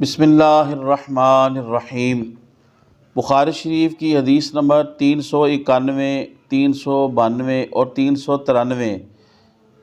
بسم اللہ الرحمن الرحیم۔ بخاری شریف کی حدیث نمبر 391، 392 اور 393،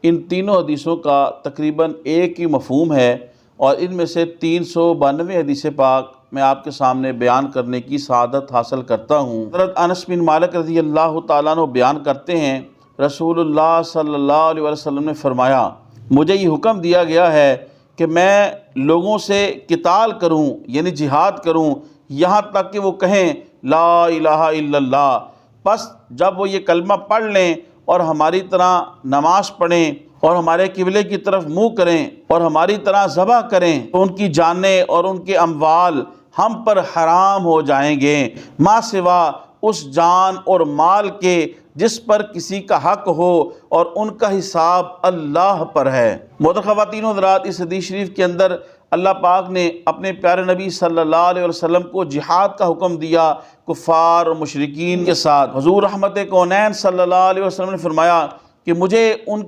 ان تینوں حدیثوں کا تقریباً ایک ہی مفہوم ہے، اور ان میں سے 392 حدیث پاک میں آپ کے سامنے بیان کرنے کی سعادت حاصل کرتا ہوں۔ حضرت انس بن مالک رضی اللہ تعالیٰ عنہ بیان کرتے ہیں، رسول اللہ صلی اللہ علیہ وسلم نے فرمایا، مجھے یہ حکم دیا گیا ہے کہ میں لوگوں سے قتال کروں، یعنی جہاد کروں، یہاں تک کہ وہ کہیں لا الہ الا اللہ۔ پس جب وہ یہ کلمہ پڑھ لیں اور ہماری طرح نماز پڑھیں اور ہمارے قبلے کی طرف منہ کریں اور ہماری طرح ذبح کریں، تو ان کی جانیں اور ان کے اموال ہم پر حرام ہو جائیں گے، ما سوا اس جان اور مال کے جس پر کسی کا حق ہو، اور ان کا حساب اللہ پر ہے۔ محترم خواتین و حضرات، اس حدیث شریف کے اندر اللہ پاک نے اپنے پیارے نبی صلی اللہ علیہ وسلم کو جہاد کا حکم دیا کفار اور مشرکین کے ساتھ۔ حضور رحمت کونین صلی اللہ علیہ وسلم نے فرمایا کہ مجھے ان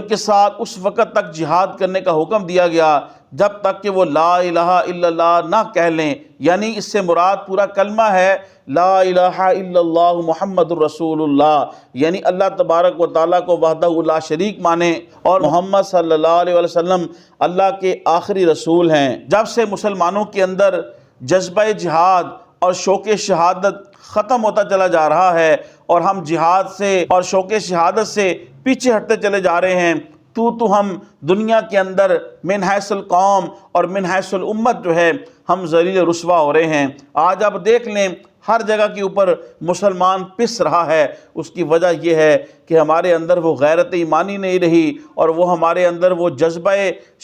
کے ساتھ اس وقت تک جہاد کرنے کا حکم دیا گیا جب تک کہ وہ لا الہ الا اللہ نہ کہہ لیں، یعنی اس سے مراد پورا کلمہ ہے لا الہ الا اللہ محمد الرسول اللہ، یعنی اللہ تبارک و تعالیٰ کو وحدہ لا شریک مانیں اور محمد صلی اللہ علیہ وسلم اللہ کے آخری رسول ہیں۔ جب سے مسلمانوں کے اندر جذبہ جہاد اور شوق شہادت ختم ہوتا چلا جا رہا ہے اور ہم جہاد سے اور شوق شہادت سے پیچھے ہٹتے چلے جا رہے ہیں، تو ہم دنیا کے اندر من حیث القوم اور من حیث الامت جو ہے ہم ذلیل رسوا ہو رہے ہیں۔ آج آپ دیکھ لیں ہر جگہ کے اوپر مسلمان پس رہا ہے، اس کی وجہ یہ ہے کہ ہمارے اندر وہ غیرت ایمانی نہیں رہی، اور وہ ہمارے اندر وہ جذبہ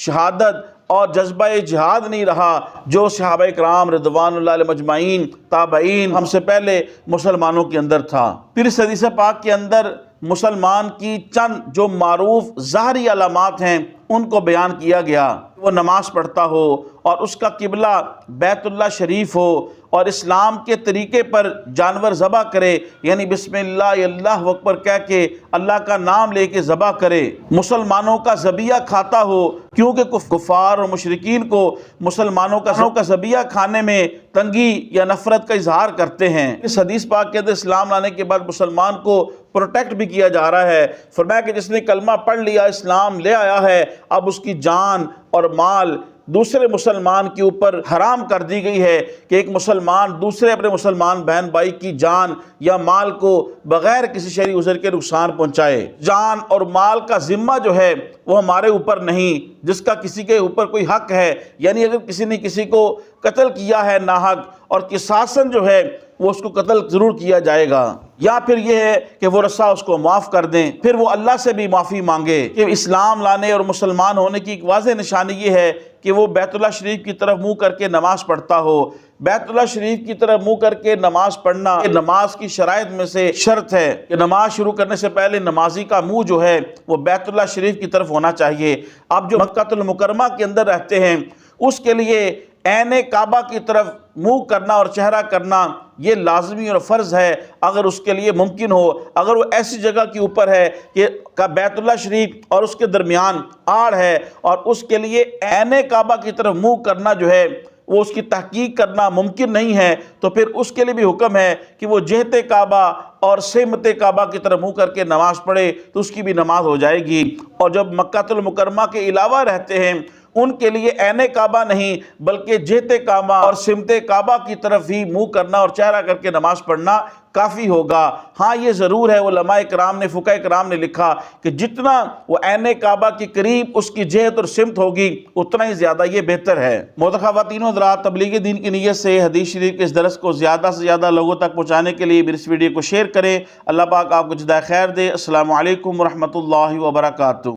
شہادت اور جذبہ جہاد نہیں رہا جو صحابہ کرام رضوان اللہ علیہ مجمعین، تابعین، ہم سے پہلے مسلمانوں کے اندر تھا۔ پھر اس حدیث پاک کے اندر مسلمان کی چند جو معروف ظاہری علامات ہیں ان کو بیان کیا گیا۔ وہ نماز پڑھتا ہو اور اس کا قبلہ بیت اللہ شریف ہو، اور اسلام کے طریقے پر جانور ذبح کرے، یعنی بسم اللہ اللہ اکبر کہہ کے اللہ کا نام لے کے ذبح کرے، مسلمانوں کا ذبیحہ کھاتا ہو، کیونکہ کفار اور مشرکین کو مسلمانوں کا ذبیحہ کھانے میں تنگی یا نفرت کا اظہار کرتے ہیں۔ اس حدیث پاک کے اندر اسلام لانے کے بعد مسلمان کو پروٹیکٹ بھی کیا جا رہا ہے۔ فرمایا کہ جس نے کلمہ پڑھ لیا، اسلام لے آیا ہے، اب اس کی جان اور مال دوسرے مسلمان کے اوپر حرام کر دی گئی ہے کہ ایک مسلمان دوسرے اپنے مسلمان بہن بھائی کی جان یا مال کو بغیر کسی شرعی عذر کے نقصان پہنچائے۔ جان اور مال کا ذمہ جو ہے وہ ہمارے اوپر نہیں، جس کا کسی کے اوپر کوئی حق ہے، یعنی اگر کسی نے کسی کو قتل کیا ہے ناحق، اور قصاصاً جو ہے وہ اس کو قتل ضرور کیا جائے گا، یا پھر یہ ہے کہ وہ رسا اس کو معاف کر دیں، پھر وہ اللہ سے بھی معافی مانگے۔ کہ اسلام لانے اور مسلمان ہونے کی ایک واضح نشانی یہ ہے کہ وہ بیت اللہ شریف کی طرف منہ کر کے نماز پڑھتا ہو۔ بیت اللہ شریف کی طرف منہ کر کے نماز پڑھنا یہ نماز کی شرائط میں سے شرط ہے کہ نماز شروع کرنے سے پہلے نمازی کا منہ جو ہے وہ بیت اللہ شریف کی طرف ہونا چاہیے۔ اب جو مکہ المکرمہ کے اندر رہتے ہیں اس کے لیے عین کعبہ کی طرف منہ کرنا اور چہرہ کرنا یہ لازمی اور فرض ہے، اگر اس کے لیے ممکن ہو۔ اگر وہ ایسی جگہ کے اوپر ہے کہ بیت اللہ شریف اور اس کے درمیان آڑ ہے اور اس کے لیے عین کعبہ کی طرف منہ کرنا جو ہے وہ اس کی تحقیق کرنا ممکن نہیں ہے، تو پھر اس کے لیے بھی حکم ہے کہ وہ جہت کعبہ اور سمت کعبہ کی طرف منہ کر کے نماز پڑھے، تو اس کی بھی نماز ہو جائے گی۔ اور جب مکہ المکرمہ کے علاوہ رہتے ہیں ان کے لیے عین کعبہ نہیں بلکہ جہت کعبہ اور سمت کعبہ کی طرف ہی منہ کرنا اور چہرہ کر کے نماز پڑھنا کافی ہوگا۔ ہاں یہ ضرور ہے، علماء کرام نے، فقہ کرام نے لکھا کہ جتنا وہ عین کعبہ کے قریب اس کی جہت اور سمت ہوگی اتنا ہی زیادہ یہ بہتر ہے۔ محترم خواتین و حضرات، تبلیغ دین کی نیت سے حدیث شریف کے اس درس کو زیادہ سے زیادہ لوگوں تک پہنچانے کے لیے اس ویڈیو کو شیئر کریں۔ اللہ پاک آپ کو جزائے خیر دے۔ السلام علیکم ورحمۃ اللہ وبرکاتہ۔